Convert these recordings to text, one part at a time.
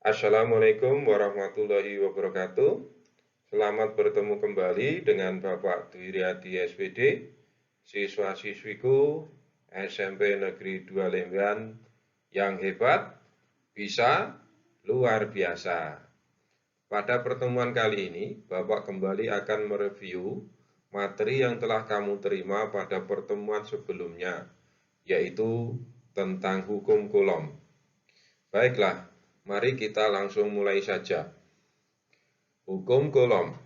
Assalamualaikum warahmatullahi wabarakatuh. Selamat bertemu kembali dengan Bapak Dwi Riyadi SPD, siswa-siswiku SMP Negeri 2 Lemban yang hebat, bisa, luar biasa. Pada pertemuan kali ini, Bapak kembali akan mereview materi yang telah kamu terima pada pertemuan sebelumnya, yaitu tentang hukum Coulomb. Baiklah, mari kita langsung mulai saja. Hukum Coulomb.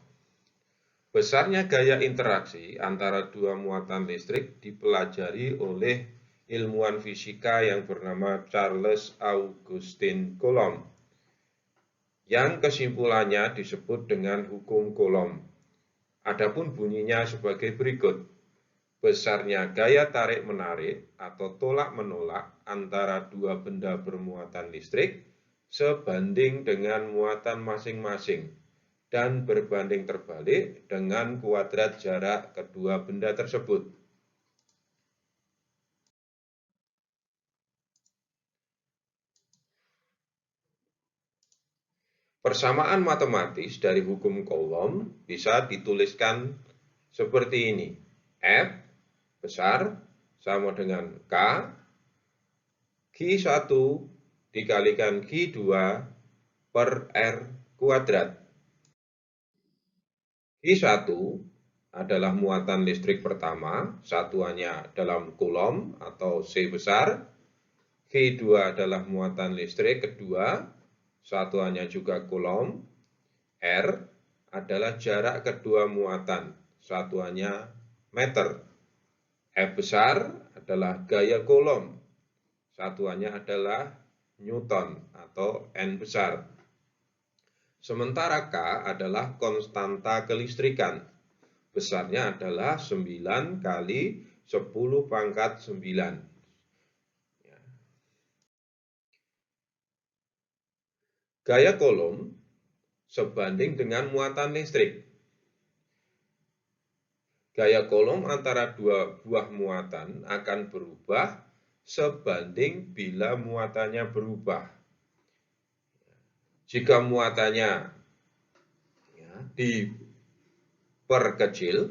Besarnya gaya interaksi antara dua muatan listrik dipelajari oleh ilmuwan fisika yang bernama Charles Augustin Coulomb, yang kesimpulannya disebut dengan hukum Coulomb. Adapun bunyinya sebagai berikut. Besarnya gaya tarik-menarik atau tolak-menolak antara dua benda bermuatan listrik sebanding dengan muatan masing-masing dan berbanding terbalik dengan kuadrat jarak kedua benda tersebut. Persamaan matematis dari hukum Coulomb bisa dituliskan seperti ini. F besar sama dengan K Q1 dikalikan Q2 per R kuadrat. Q1 adalah muatan listrik pertama, satuannya dalam Coulomb atau C besar. Q2 adalah muatan listrik kedua, satuannya juga Coulomb. R adalah jarak kedua muatan, satuannya meter. F besar adalah gaya Coulomb, satuannya adalah Newton atau N besar. Sementara K adalah konstanta kelistrikan. Besarnya adalah 9 kali 10 pangkat 9. Gaya Coulomb sebanding dengan muatan listrik. Gaya Coulomb antara dua buah muatan akan berubah sebanding bila muatannya berubah. Jika muatannya diperkecil,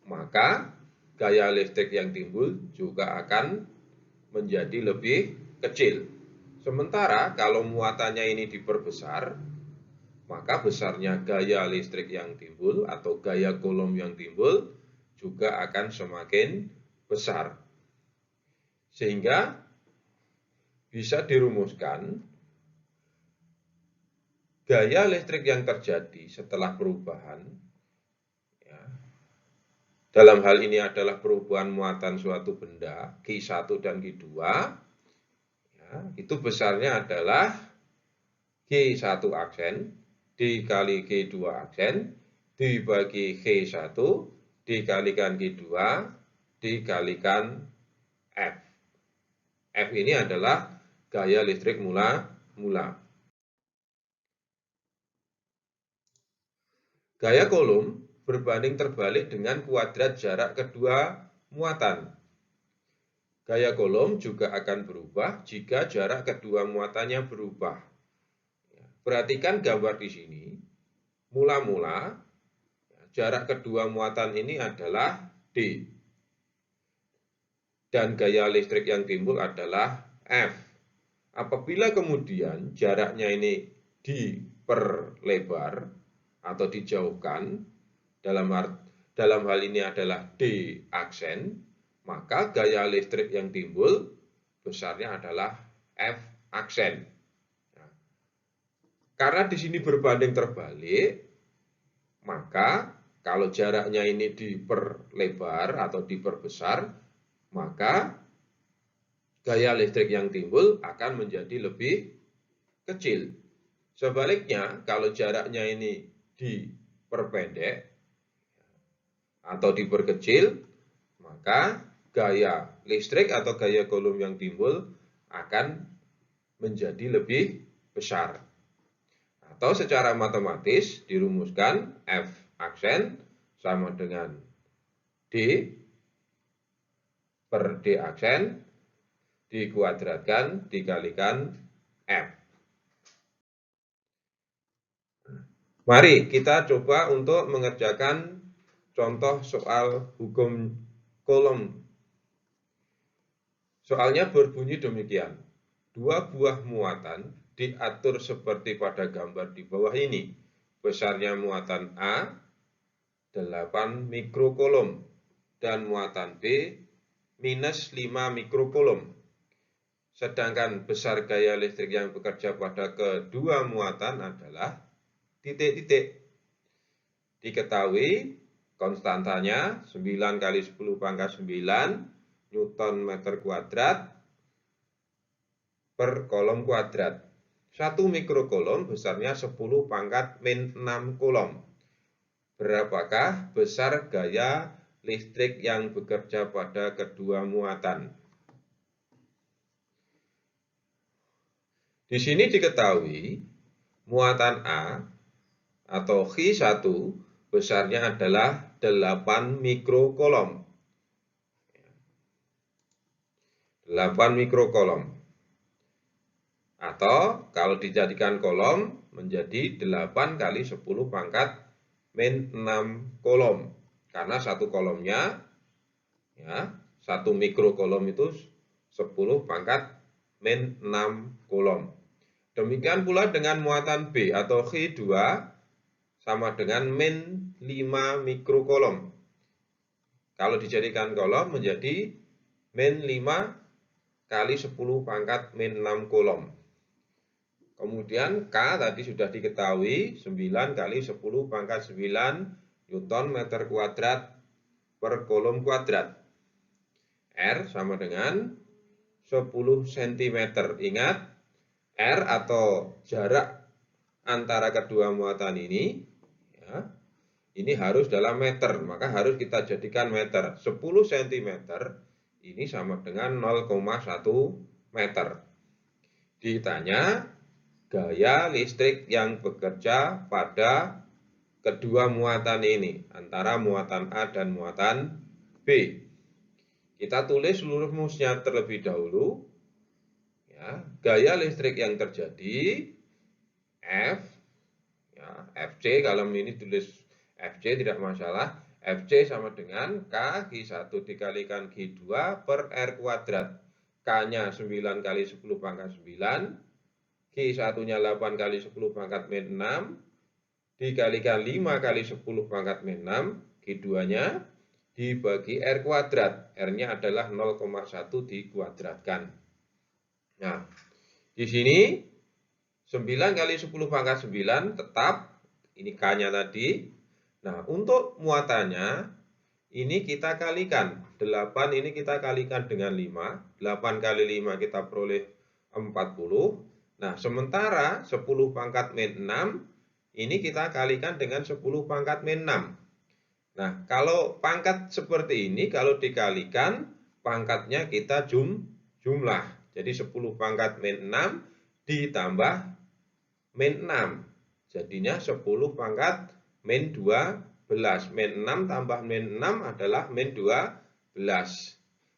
maka gaya listrik yang timbul juga akan menjadi lebih kecil. Sementara kalau muatannya ini diperbesar, maka besarnya gaya listrik yang timbul atau gaya Coulomb yang timbul juga akan semakin besar. Sehingga bisa dirumuskan gaya listrik yang terjadi setelah perubahan, dalam hal ini adalah perubahan muatan suatu benda, Q1 dan Q2, itu besarnya adalah Q1 aksen dikali Q2 aksen dibagi Q1 dikalikan Q2 dikalikan F. F ini adalah gaya listrik mula. Gaya Coulomb berbanding terbalik dengan kuadrat jarak kedua muatan. Gaya Coulomb juga akan berubah jika jarak kedua muatannya berubah. Perhatikan gambar di sini. Mula-mula jarak kedua muatan ini adalah D. Dan gaya listrik yang timbul adalah F. Apabila kemudian jaraknya ini diperlebar atau dijauhkan, dalam hal ini adalah D aksen, maka gaya listrik yang timbul besarnya adalah F aksen. Karena di sini berbanding terbalik, maka kalau jaraknya ini diperlebar atau diperbesar, maka gaya listrik yang timbul akan menjadi lebih kecil. Sebaliknya, kalau jaraknya ini diperpendek atau diperkecil, maka gaya listrik atau gaya Coulomb yang timbul akan menjadi lebih besar. Atau secara matematis dirumuskan F aksen sama dengan D per D aksen dikuadratkan dikalikan F. Mari kita coba untuk mengerjakan contoh soal hukum Coulomb. Soalnya berbunyi demikian. Dua buah muatan diatur seperti pada gambar di bawah ini. Besarnya muatan A 8 mikrocoulomb dan muatan B minus 5 mikrocoulomb. Sedangkan besar gaya listrik yang bekerja pada kedua muatan adalah titik-titik. Diketahui konstantanya 9 kali 10 pangkat 9 Newton meter kuadrat per kolom kuadrat. 1 mikrocoulomb besarnya 10 pangkat min 6 coulomb. Berapakah besar gaya listrik yang bekerja pada kedua muatan? Di sini diketahui muatan A atau Q1 besarnya adalah 8 mikrocoulomb. 8 mikrocoulomb. Atau kalau dijadikan kolom menjadi 8 kali 10 pangkat min 6 coulomb. Karena satu kolomnya ya, 1 mikrocoulomb itu 10 pangkat min 6 coulomb. Demikian pula dengan muatan B atau Q2 sama dengan min 5 mikrocoulomb. Kalau dijadikan kolom menjadi min 5 kali 10 pangkat min 6 coulomb. Kemudian K tadi sudah diketahui 9 kali 10 pangkat 9 Newton meter kuadrat per kolom kuadrat. R sama dengan 10 cm. Ingat, R atau jarak antara kedua muatan ini, ya, ini harus dalam meter, maka harus kita jadikan meter. 10 cm ini sama dengan 0,1 meter. Ditanya gaya listrik yang bekerja pada kedua muatan ini, antara muatan A dan muatan B. Kita tulis seluruh rumusnya terlebih dahulu. Ya, gaya listrik yang terjadi F, ya, FC, kalau ini tulis FC tidak masalah. FC sama dengan K Q1 dikalikan Q2 per R kuadrat. K-nya 9 kali 10 pangkat 9. Q1-nya 8 kali 10 pangkat min 6. Dikalikan 5 kali 10 pangkat min 6. Q2-nya dibagi R kuadrat. R-nya adalah 0,1 dikuadratkan. Nah, di sini 9 kali 10 pangkat 9 tetap, ini K-nya tadi. Nah, untuk muatannya, ini kita kalikan. 8 ini kita kalikan dengan 5. 8 kali 5 kita peroleh 40. Nah, sementara 10 pangkat min 6, ini kita kalikan dengan 10 pangkat min 6. Nah, kalau pangkat seperti ini, kalau dikalikan, pangkatnya kita jumlah. Jadi 10 pangkat min 6 ditambah min 6. Jadinya 10 pangkat min 12. Min 6 tambah min 6 adalah min 12.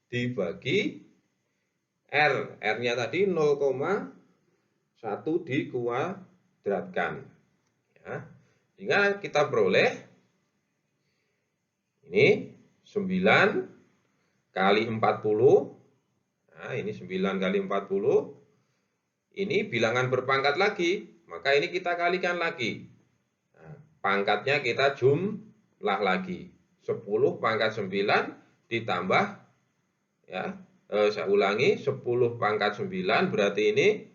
Dibagi R. R-nya tadi 0,1 dikuadratkan. Ya. Sehingga kita peroleh ini 9 kali 40. Nah, ini 9 kali 40. Ini bilangan berpangkat lagi, maka ini kita kalikan lagi. Nah, pangkatnya kita jumlah lagi. 10 pangkat 9 ditambah, ya, saya ulangi, 10 pangkat 9 berarti ini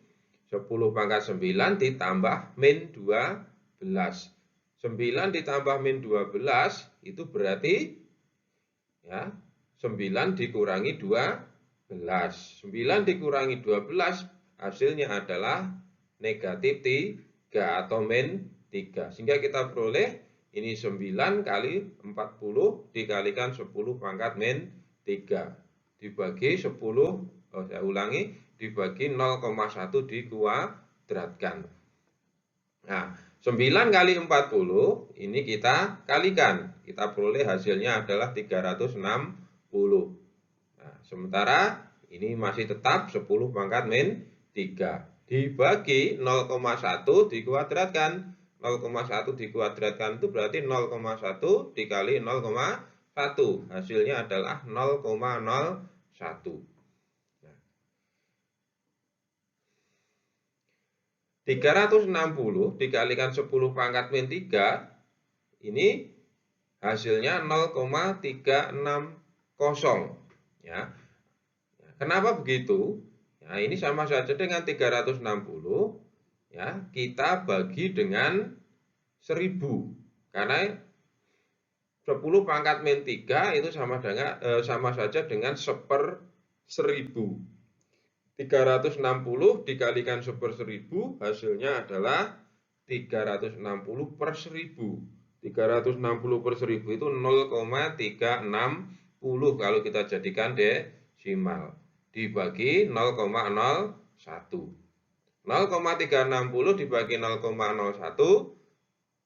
10 pangkat 9 ditambah min 12. 9 ditambah min 12 itu berarti, ya, 9 dikurangi 12. 9 dikurangi 12 hasilnya adalah negatif 3 atau min 3. Sehingga kita peroleh ini 9 kali 40 dikalikan 10 pangkat min 3. Dibagi 10, saya ulangi, dibagi 0,1 dikuadratkan. Nah, 9 kali 40 ini kita kalikan. Kita peroleh hasilnya adalah 360. Nah, sementara ini masih tetap 10 pangkat min 3. Dibagi 0,1 dikuadratkan. 0,1 dikuadratkan itu berarti 0,1 dikali 0,1. Hasilnya adalah 0,01. 360 dikalikan 10 pangkat min 3, ini hasilnya 0,360. Ya. Kenapa begitu? Nah, ini sama saja dengan 360. Ya, kita bagi dengan 1000. Karena 10 pangkat min 3 itu sama saja dengan 1/1000. 360 dikalikan 1/1000 hasilnya adalah 360/1000. 360/1000 itu 0,360 kalau kita jadikan desimal. Dibagi 0,01. 0,360 dibagi 0,01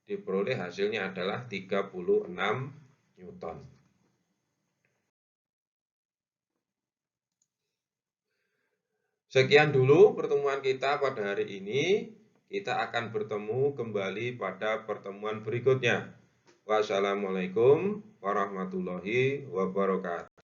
diperoleh hasilnya adalah 36 Newton. Sekian dulu pertemuan kita pada hari ini. Kita akan bertemu kembali pada pertemuan berikutnya. Wassalamualaikum warahmatullahi wabarakatuh.